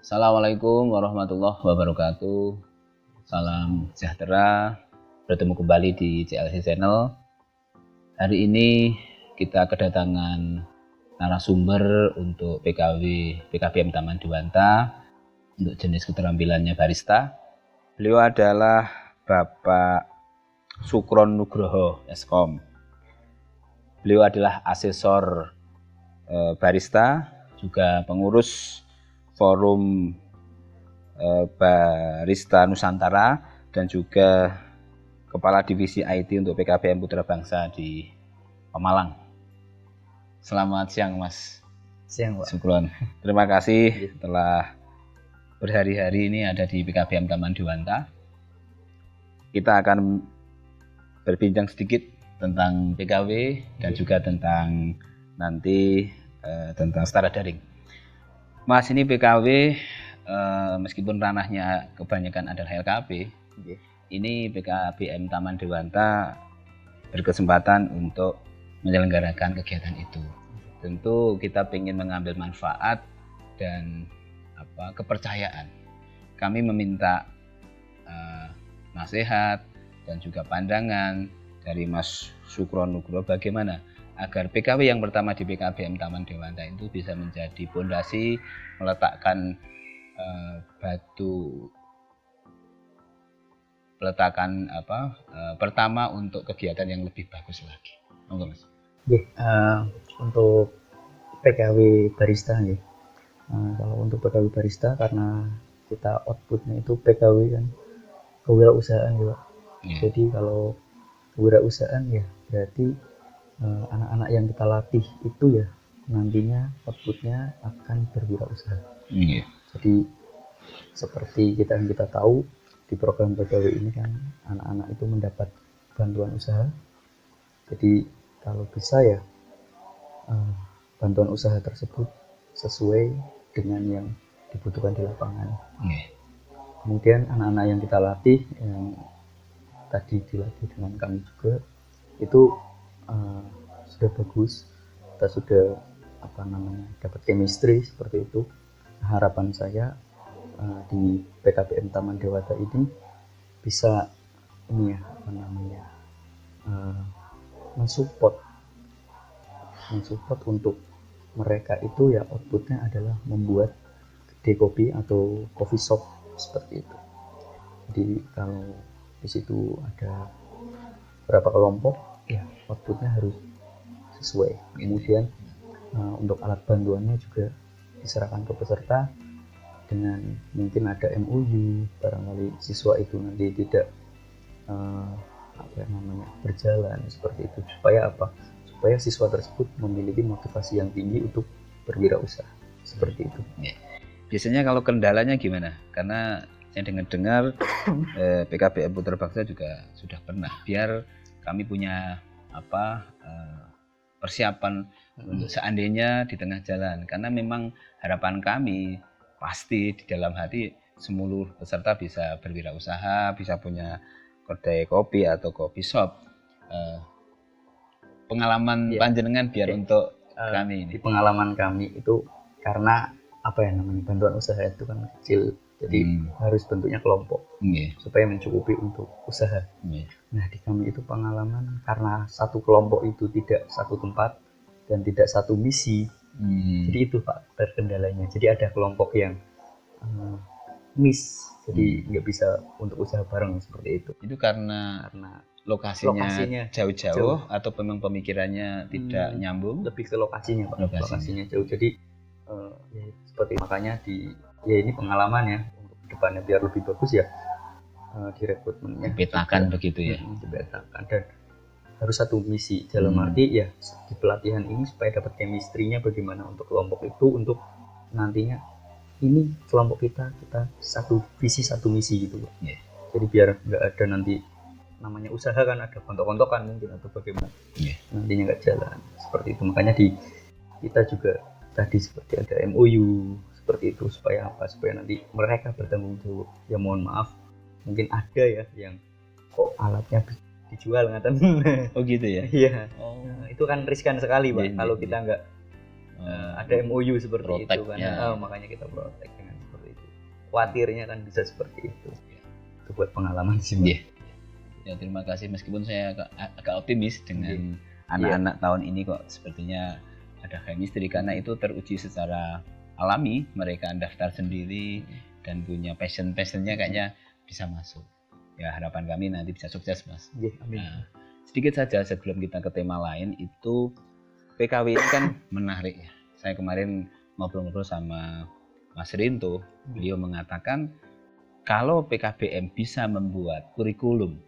Assalamualaikum warahmatullahi wabarakatuh. Salam sejahtera. Bertemu kembali di CLC Channel. Hari ini kita kedatangan narasumber untuk PKBM Taman Dewanta untuk jenis keterampilannya barista. Beliau adalah Bapak Sukron Nugroho Eskom. Beliau adalah asesor barista, juga pengurus Forum Barista Nusantara dan juga Kepala Divisi IT untuk PKBM Putra Bangsa di Pemalang. Selamat siang Mas. Siang Pak. Sukron. Terima kasih telah berhari-hari ini ada di PKBM Taman Dewanta. Kita akan berbincang sedikit tentang PKW dan juga tentang nanti tentang setara daring. Mas, ini PKW meskipun ranahnya kebanyakan adalah LKP, ini PKBM Taman Dewanta berkesempatan untuk menyelenggarakan kegiatan itu. Tentu kita ingin mengambil manfaat dan kepercayaan. Kami meminta nasihat dan juga pandangan dari Mas Sukron Nugroho bagaimana agar PKW yang pertama di PKBM Taman Dewanta itu bisa menjadi fondasi, meletakkan pertama untuk kegiatan yang lebih bagus lagi. Monggo Mas. Untuk PKW barista ya. Kalau untuk PKW barista karena kita outputnya itu PKW kan kewirausahaan ya Pak. Jadi kalau kewirausahaan ya berarti anak-anak yang kita latih itu ya nantinya outputnya akan berwirausaha. Jadi seperti kita tahu di program PKW ini kan anak-anak itu mendapat bantuan usaha. Jadi kalau bisa ya bantuan usaha tersebut sesuai dengan yang dibutuhkan di lapangan. Kemudian anak-anak yang kita latih yang tadi dilatih dengan kami juga itu sudah bagus, kita sudah dapat chemistry seperti itu. Harapan saya di PKBM Taman Dewanta ini bisa mensupport untuk mereka itu ya outputnya adalah membuat kedai kopi atau coffee shop seperti itu. Jadi kalau di situ ada berapa kelompok ya outputnya harus sesuai. Kemudian untuk alat bantuannya juga diserahkan ke peserta dengan mungkin ada MOU, barangkali siswa itu nanti tidak berjalan seperti itu. Supaya siswa tersebut memiliki motivasi yang tinggi untuk berwirausaha seperti itu. Biasanya kalau kendalanya gimana? Karena saya dengar PKBM Putra Bangsa juga sudah pernah biar kami punya persiapan untuk seandainya di tengah jalan, karena memang harapan kami pasti di dalam hati seluruh peserta bisa berwirausaha, bisa punya kedai kopi atau coffee shop. Pengalaman panjenengan biar untuk kami ini. Di pengalaman kami itu karena bantuan usaha itu kan kecil. Jadi harus bentuknya kelompok supaya mencukupi untuk usaha. Nah di kami itu pengalaman karena satu kelompok itu tidak satu tempat dan tidak satu misi. Jadi itu Pak terkendalanya. Jadi ada kelompok yang miss, jadi nggak bisa untuk usaha bareng seperti itu. Itu karena lokasinya jauh atau memang pemikirannya tidak nyambung? Lebih ke lokasinya Pak. Lokasinya jauh. Jadi seperti makanya ini pengalaman ya untuk depannya biar lebih bagus ya di rekrutmennya dipetakan begitu ya. Dipetakan dan harus satu misi dalam arti ya di pelatihan ini supaya dapat chemistry-nya bagaimana untuk kelompok itu, untuk nantinya ini kelompok kita satu visi satu misi gitu Pak. Jadi biar nggak ada nanti namanya usaha kan ada kontok-kontokan mungkin atau bagaimana nantinya nggak jalan seperti itu. Makanya kita juga tadi seperti ada MOU seperti itu supaya nanti mereka bertanggung jawab. Ya mohon maaf mungkin ada ya yang kok alatnya dijual ngaten. Oh gitu ya. Iya. Itu kan riskan sekali Pak kalau kita nggak ada MOU seperti protect, itu kan. Makanya kita protek dengan seperti itu. khawatirnya kan bisa seperti itu. Itu buat pengalaman sih, Mbak. Iya. Ya, terima kasih, meskipun saya agak optimis dengan anak-anak tahun ini kok sepertinya ada chemistry, karena itu teruji secara alami, mereka daftar sendiri dan punya passionnya kayaknya bisa masuk. Ya, harapan kami nanti bisa sukses, Mas. Amin. Nah, sedikit saja sebelum kita ke tema lain, itu PKW ini kan menarik ya. Saya kemarin ngobrol-ngobrol sama Mas Rinto, beliau mengatakan kalau PKBM bisa membuat kurikulum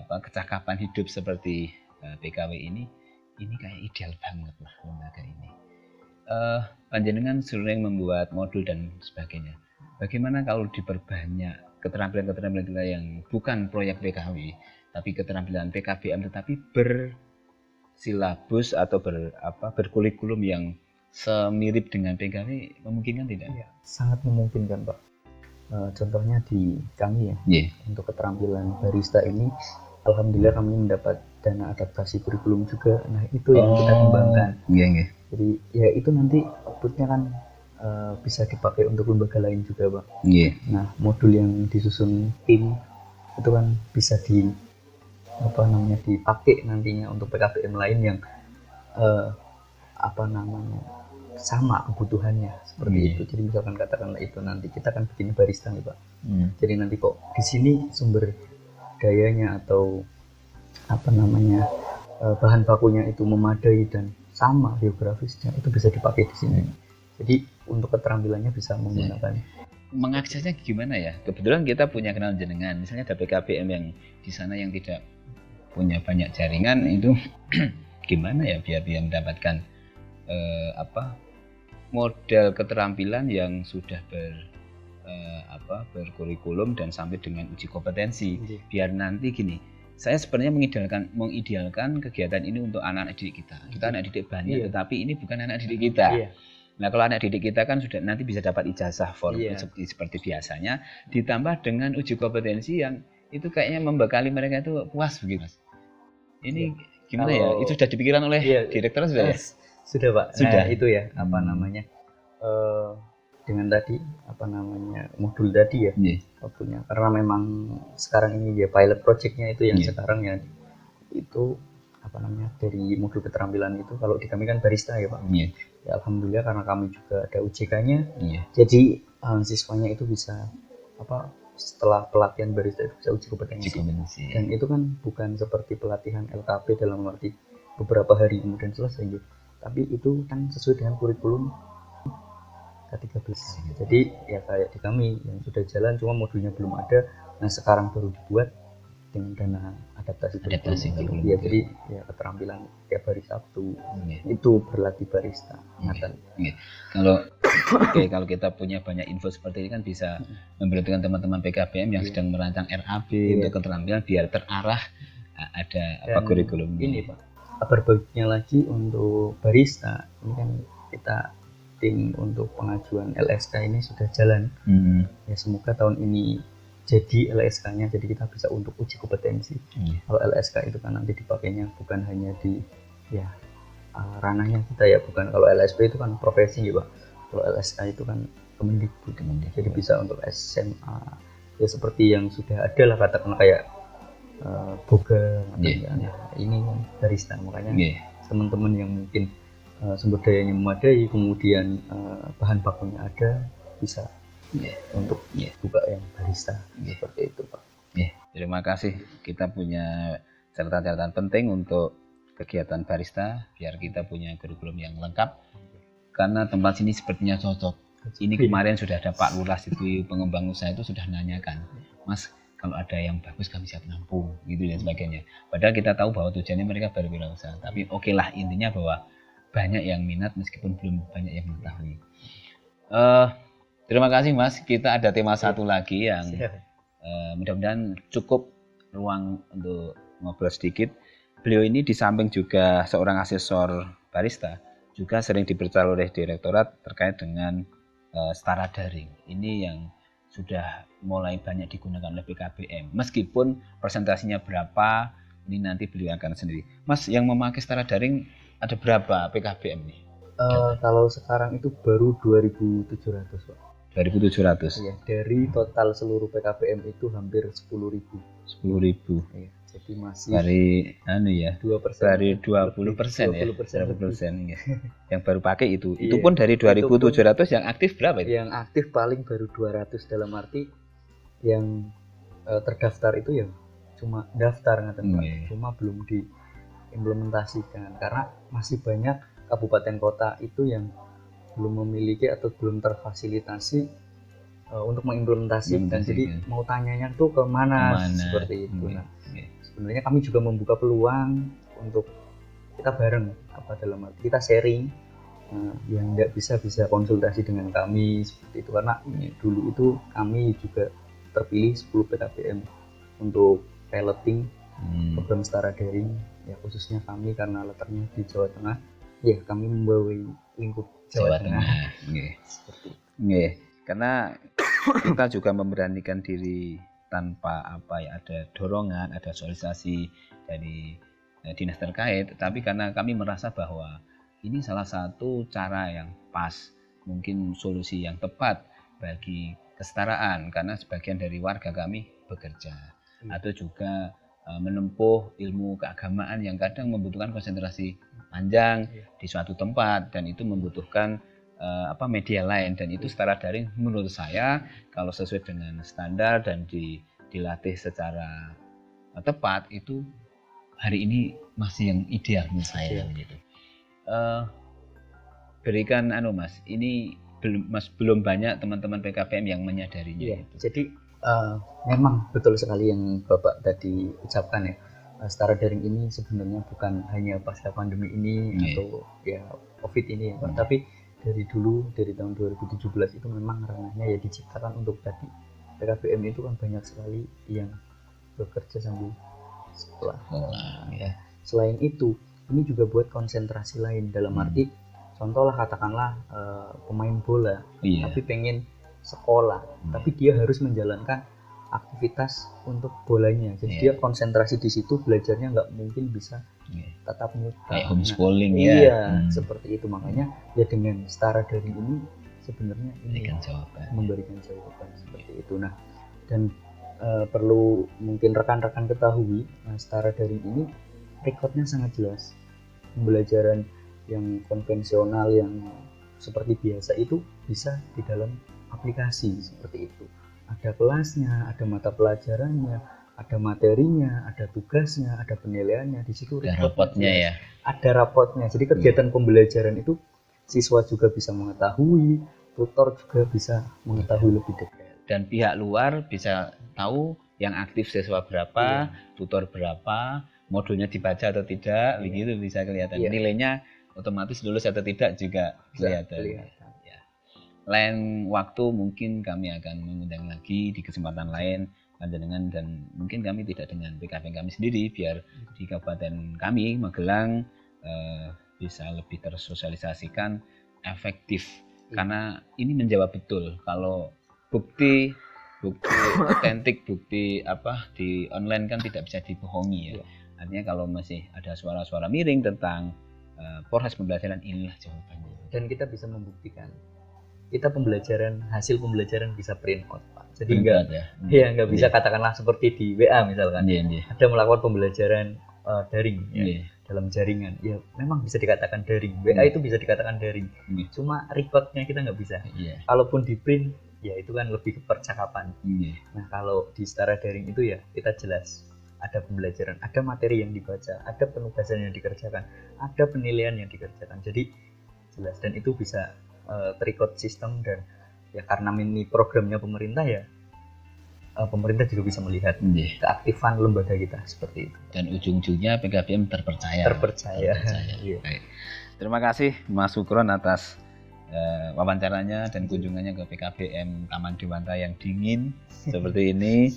kecakapan hidup seperti PKW ini kayak ideal banget lah lembaga ini. Panjenengan sering membuat modul dan sebagainya. Bagaimana kalau diperbanyak keterampilan-keterampilan kita yang bukan proyek PKW, tapi keterampilan PKBM tetapi bersilabus atau berkurikulum yang semirip dengan PKW, memungkinkan tidak? Ya, sangat memungkinkan, Pak. Contohnya di kami ya, untuk keterampilan barista ini, alhamdulillah kami mendapat dana adaptasi kurikulum juga. Nah, itu yang kita kembangkan. Jadi ya itu nanti outputnya kan bisa dipakai untuk lembaga lain juga, Pak. Nah, modul yang disusun tim itu kan bisa dipakai nantinya untuk PKBM lain yang sama kebutuhannya seperti itu. Jadi misalkan katakanlah itu nanti kita kan bikin barista nih, Pak. Jadi nanti kok di sini sumber dayanya atau bahan bakunya itu memadai dan sama geografisnya, itu bisa dipakai di sini. Jadi untuk keterampilannya bisa menggunakan. Mengaksesnya gimana ya? Kebetulan kita punya kenal jenengan, misalnya ada PKBM yang di sana yang tidak punya banyak jaringan, itu gimana ya biar mendapatkan model keterampilan yang sudah berkurikulum dan sampai dengan uji kompetensi. Biar nanti gini, saya sebenarnya mengidealkan kegiatan ini untuk anak-anak didik kita. Kita anak didik banyak, tetapi ini bukan anak didik kita. Nah, kalau anak didik kita kan sudah nanti bisa dapat ijazah formal seperti biasanya, ditambah dengan uji kompetensi yang itu kayaknya membekali mereka itu puas begitu, Mas. Ini gimana ya? Itu sudah dipikirkan oleh direktur sudah ya? Sudah, Pak. Sudah. Nah, itu ya dengan tadi modul tadi ya punya, karena memang sekarang ini ya pilot projectnya itu yang sekarang ya itu dari modul keterampilan itu, kalau di kami kan barista ya, Pak. Ya, alhamdulillah karena kami juga ada UJK-nya. Jadi siswanya itu bisa setelah pelatihan barista itu bisa uji kompetensi. Dan itu kan bukan seperti pelatihan LKP dalam arti beberapa hari kemudian selesai gitu. Tapi itu kan sesuai dengan kurikulum K13. Jadi ya kayak di kami yang sudah jalan cuma modulnya belum ada. Nah, sekarang baru dibuat dengan dana adaptasi kurikulum. Ya, jadi ya keterampilan tiap hari Sabtu itu berlatih barista. Kalau kita punya banyak info seperti ini kan bisa memberitahukan teman-teman PKBM yang sedang merancang RAB untuk keterampilan biar terarah ada kurikulum ini, Pak. Kabar baiknya lagi untuk barista, ini kan kita tim untuk pengajuan LSK ini sudah jalan. Ya, semoga tahun ini jadi LSK-nya, jadi kita bisa untuk uji kompetensi. Kalau LSK itu kan nanti dipakainya bukan hanya di ranahnya kita ya, bukan. Kalau LSP itu kan profesi ya, Pak. Kalau LSK itu kan Kemendikbud. Jadi bisa untuk SMA ya, seperti yang sudah ada lah katakanlah kayak boga ini kan barista. Makanya teman-teman yang mungkin sumber dayanya memadai, kemudian bahan bakunya ada, bisa untuk buka yang barista seperti itu, Pak. Terima kasih. Kita punya catatan-catatan penting untuk kegiatan barista biar kita punya kurikulum yang lengkap, karena tempat sini sepertinya cocok. Ini kemarin sudah ada Pak Lurah itu pengembang usaha itu sudah nanyakan, Mas, kalau ada yang bagus kami siap nampung gitu dan sebagainya. Padahal kita tahu bahwa tujuannya mereka berwirausaha, tapi oke lah, intinya bahwa banyak yang minat meskipun belum banyak yang mengetahui. Terima kasih, Mas. Kita ada tema satu lagi yang mudah-mudahan cukup ruang untuk ngobrol sedikit. Beliau ini di samping juga seorang asesor barista, juga sering dipercaya oleh direktorat terkait dengan setara daring. Ini yang sudah mulai banyak digunakan oleh PKBM. Meskipun presentasinya berapa, ini nanti beliau akan sendiri. Mas, yang memakai setara daring ada berapa PKBM nih? Kalau sekarang itu baru 2.700, Pak. 2.700. Iya, dari total seluruh PKBM itu hampir 10.000. 10.000. Iya, jadi masih Dari ya, 2%. dari 20% ya. 20% ya. Yang baru pakai itu. Itu pun dari 2.700 yang aktif berapa itu? Yang aktif paling baru 200, dalam arti yang terdaftar itu ya cuma daftar ngaten Pak. Cuma belum diimplementasikan karena masih banyak kabupaten kota itu yang belum memiliki atau belum terfasilitasi untuk mengimplementasikan. Jadi mau tanyanya tuh kemana? Seperti itu. Nah, sebenarnya kami juga membuka peluang untuk kita bareng, dalam arti kita sharing, yang nggak bisa konsultasi dengan kami seperti itu, karena dulu itu kami juga terpilih 10 PKBM untuk piloting program setara daring ya, khususnya kami karena letaknya di Jawa Tengah ya, kami membawahi lingkup Jawa Tengah. Seperti itu. Karena kita juga memberanikan diri tanpa ada dorongan, ada sosialisasi dari dinas terkait, tapi karena kami merasa bahwa ini salah satu cara yang pas, mungkin solusi yang tepat bagi kesetaraan, karena sebagian dari warga kami bekerja atau juga menempuh ilmu keagamaan yang kadang membutuhkan konsentrasi panjang di suatu tempat, dan itu membutuhkan media lain, dan itu setara daring menurut saya kalau sesuai dengan standar dan dilatih secara tepat itu hari ini masih yang ideal menurut saya gitu. Berikan Mas, ini belum banyak teman-teman PKBM yang menyadarinya. Jadi memang betul sekali yang Bapak tadi ucapkan ya. Setara daring ini sebenarnya bukan hanya pasca pandemi ini atau ya COVID ini ya Pak, tapi dari dulu, dari tahun 2017 itu memang ranahnya ya diciptakan untuk tadi. PKBM itu kan banyak sekali yang bekerja sambil sekolah. Ya. Selain itu, ini juga buat konsentrasi lain, dalam arti contoh lah, katakanlah pemain bola tapi pengen sekolah, tapi dia harus menjalankan aktivitas untuk bolanya, jadi dia konsentrasi di situ, belajarnya nggak mungkin bisa tatap muka kayak homeschooling seperti itu. Makanya ya dengan setara daring ini sebenarnya ini memberikan jawaban seperti itu. Nah, dan perlu mungkin rekan-rekan ketahui, setara daring ini rekodnya sangat jelas. Pembelajaran yang konvensional yang seperti biasa itu bisa di dalam aplikasi seperti itu. Ada kelasnya, ada mata pelajarannya, ada materinya, ada tugasnya, ada penilaiannya. Di situ ada rapotnya ya. Ada rapotnya. Jadi kegiatan pembelajaran itu siswa juga bisa mengetahui, tutor juga bisa mengetahui lebih detail. Dan pihak luar bisa tahu yang aktif siswa berapa, tutor berapa, modulnya dibaca atau tidak, begitu bisa kelihatan. Nilainya otomatis lulus atau tidak juga kelihatan. Lain waktu mungkin kami akan mengundang lagi di kesempatan lain panjenengan, dan mungkin kami tidak dengan PKBM kami sendiri, biar di kabupaten kami Magelang bisa lebih tersosialisasikan efektif, karena ini menjawab betul kalau bukti otentik, bukti di online kan tidak bisa dibohongi ya. Artinya kalau masih ada suara-suara miring tentang proses pembelajaran, inilah jawabannya. Dan kita bisa membuktikan. Kita hasil pembelajaran bisa print out Pak. Jadi nggak bisa katakanlah seperti di WA misalkan. Ada melakukan pembelajaran daring dalam jaringan. Ya memang bisa dikatakan daring. WA itu bisa dikatakan daring. Cuma recordnya kita nggak bisa. Kalaupun di print ya itu kan lebih ke percakapan. Nah, kalau di setara daring itu ya kita jelas ada pembelajaran, ada materi yang dibaca, ada penugasan yang dikerjakan, ada penilaian yang dikerjakan. Jadi jelas, dan itu bisa terikut sistem, dan ya karena ini programnya pemerintah ya pemerintah juga bisa melihat keaktifan lembaga kita seperti itu. Dan ujung-ujungnya PKBM terpercaya. Baik. Terima kasih Mas Sukron atas wawancaranya dan kunjungannya ke PKBM Taman Dewanta yang dingin seperti ini.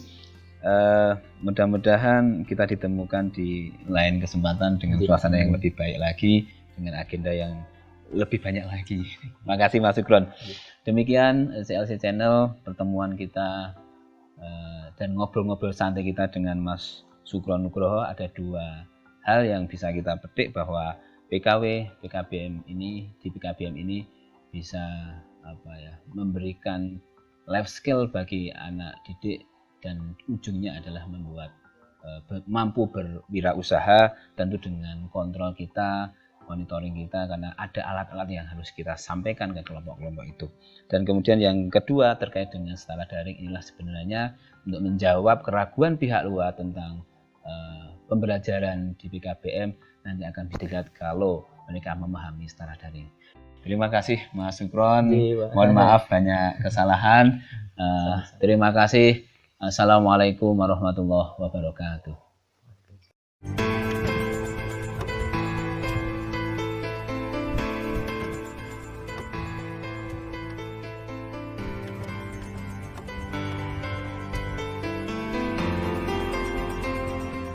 Mudah-mudahan kita ditemukan di lain kesempatan dengan suasana yang lebih baik lagi, dengan agenda yang lebih banyak lagi. Makasih Mas Sukron. Demikian CLC Channel, pertemuan kita dan ngobrol-ngobrol santai kita dengan Mas Sukron Nugroho. Ada dua hal yang bisa kita petik, bahwa PKBM ini bisa memberikan life skill bagi anak didik, dan ujungnya adalah membuat mampu berwirausaha, tentu dengan kontrol kita, monitoring kita, karena ada alat-alat yang harus kita sampaikan ke kelompok-kelompok itu. Dan kemudian yang kedua terkait dengan sekolah daring, inilah sebenarnya untuk menjawab keraguan pihak luar tentang pembelajaran di PKBM nanti akan dilihat kalau mereka memahami secara daring. Terima kasih Mas Sukron. Mohon maaf banyak kesalahan. Terima kasih. Assalamualaikum warahmatullahi wabarakatuh.